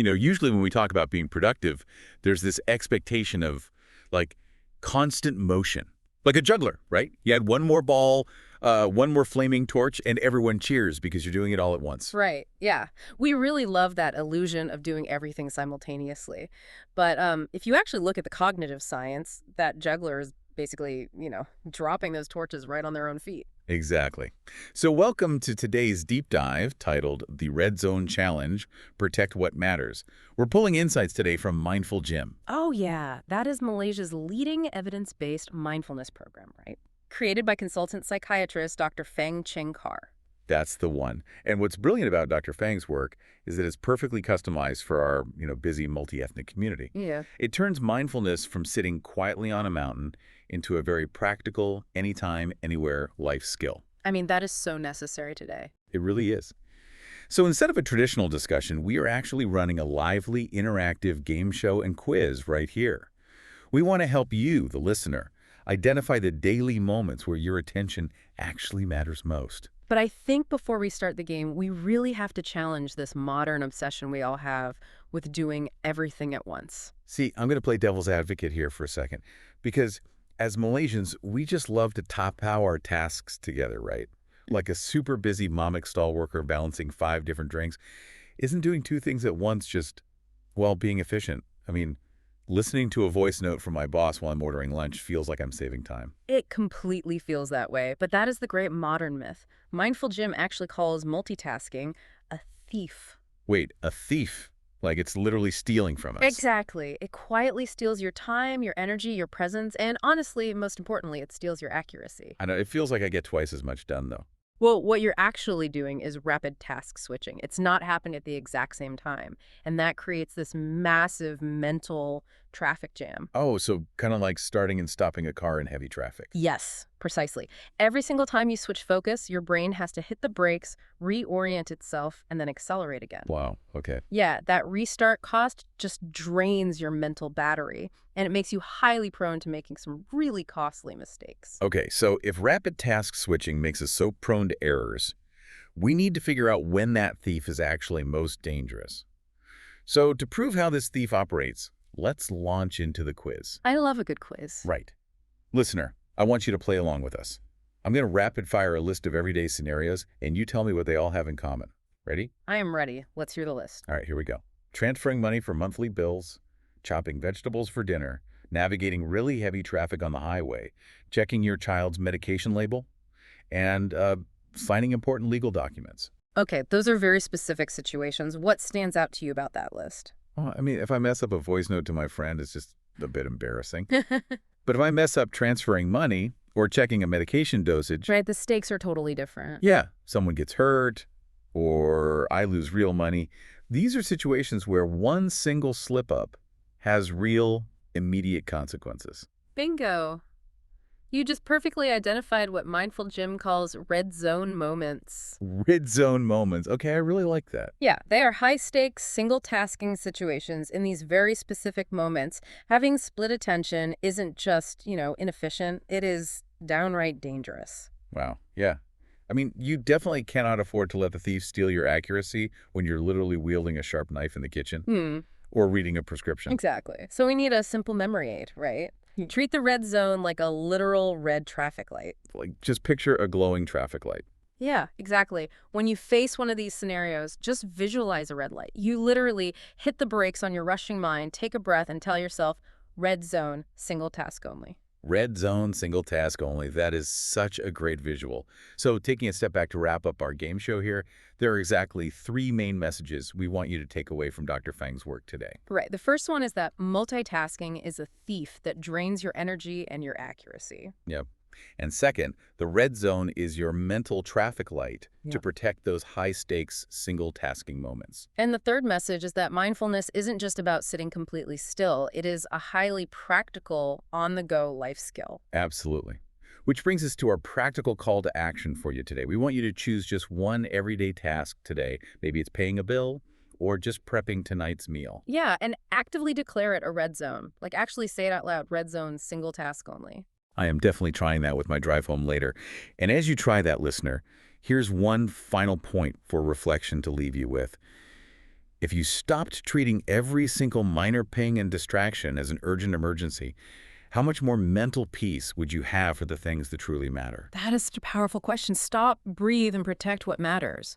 Usually when we talk about being productive, there's this expectation of, like, constant motion. Like a juggler, right? You add one more ball, one more flaming torch, and everyone cheers because you're doing it all at once. Right, yeah. We really love that illusion of doing everything simultaneously. But if you actually look at the cognitive science, that juggler is basically, dropping those torches right on their own feet. Exactly. So welcome to today's deep dive titled The Red Zone Challenge, Protect What Matters. We're pulling insights today from MindfulGym. Oh, yeah. That is Malaysia's leading evidence-based mindfulness program, right? Created by consultant psychiatrist Dr. Phang Cheng. That's the one. And what's brilliant about Dr. Phang's work is that it's perfectly customized for our, busy multi-ethnic community. Yeah. It turns mindfulness from sitting quietly on a mountain into a very practical, anytime, anywhere life skill. I mean, that is so necessary today. It really is. So instead of a traditional discussion, we are actually running a lively, interactive game show and quiz right here. We want to help you, the listener, identify the daily moments where your attention actually matters most. But I think before we start the game, we really have to challenge this modern obsession we all have with doing everything at once. See, I'm going to play devil's advocate here for a second, because as Malaysians, we just love to top-how our tasks together, right? Like a super busy Mamic stall worker balancing 5 different drinks. Isn't doing 2 things at once just, well, being efficient? I mean, listening to a voice note from my boss while I'm ordering lunch feels like I'm saving time. It completely feels that way, but that is the great modern myth. MindfulGym actually calls multitasking a thief. Wait, a thief? Like it's literally stealing from us. Exactly. It quietly steals your time, your energy, your presence, and honestly, most importantly, it steals your accuracy. I know, it feels like I get twice as much done, though. Well, what you're actually doing is rapid task switching. It's not happening at the exact same time. And that creates this massive mental traffic jam. Oh, so kind of like starting and stopping a car in heavy traffic. Yes, precisely. Every single time you switch focus, your brain has to hit the brakes, reorient itself, and then accelerate again. Wow, okay. Yeah, that restart cost just drains your mental battery, and it makes you highly prone to making some really costly mistakes. Okay, so if rapid task switching makes us so prone to errors, we need to figure out when that thief is actually most dangerous. So to prove how this thief operates, let's launch into the quiz. I love a good quiz. Right. Listener, I want you to play along with us. I'm going to rapid fire a list of everyday scenarios, and you tell me what they all have in common. Ready? I am ready. Let's hear the list. All right, here we go. Transferring money for monthly bills, chopping vegetables for dinner, navigating really heavy traffic on the highway, checking your child's medication label, and signing important legal documents. Okay, those are very specific situations. What stands out to you about that list? Well, I mean, if I mess up a voice note to my friend, it's just a bit embarrassing. But if I mess up transferring money or checking a medication dosage... Right, the stakes are totally different. Yeah, someone gets hurt or I lose real money. These are situations where one single slip-up has real, immediate consequences. Bingo. You just perfectly identified what MindfulGym calls red zone moments. Red zone moments. Okay, I really like that. Yeah, they are high-stakes, single-tasking situations. In these very specific moments, having split attention isn't just, inefficient. It is downright dangerous. Wow, yeah. I mean, you definitely cannot afford to let the thief steal your accuracy when you're literally wielding a sharp knife in the kitchen or reading a prescription. Exactly. So we need a simple memory aid, right? Treat the red zone like a literal red traffic light. Like, just picture a glowing traffic light. Yeah, exactly. When you face one of these scenarios, just visualize a red light. You literally hit the brakes on your rushing mind, take a breath, and tell yourself, red zone, single task only. Red zone, single task only. That is such a great visual. So taking a step back to wrap up our game show here, there are exactly 3 main messages we want you to take away from Dr. Phang's work today. Right. The first one is that multitasking is a thief that drains your energy and your accuracy. Yep. And second, the red zone is your mental traffic light to protect those high-stakes, single-tasking moments. And the third message is that mindfulness isn't just about sitting completely still. It is a highly practical, on-the-go life skill. Absolutely. Which brings us to our practical call to action for you today. We want you to choose just one everyday task today. Maybe it's paying a bill or just prepping tonight's meal. Yeah, and actively declare it a red zone. Like actually say it out loud, red zone, single task only. I am definitely trying that with my drive home later. And as you try that, listener, here's one final point for reflection to leave you with. If you stopped treating every single minor ping and distraction as an urgent emergency, how much more mental peace would you have for the things that truly matter? That is such a powerful question. Stop, breathe, and protect what matters.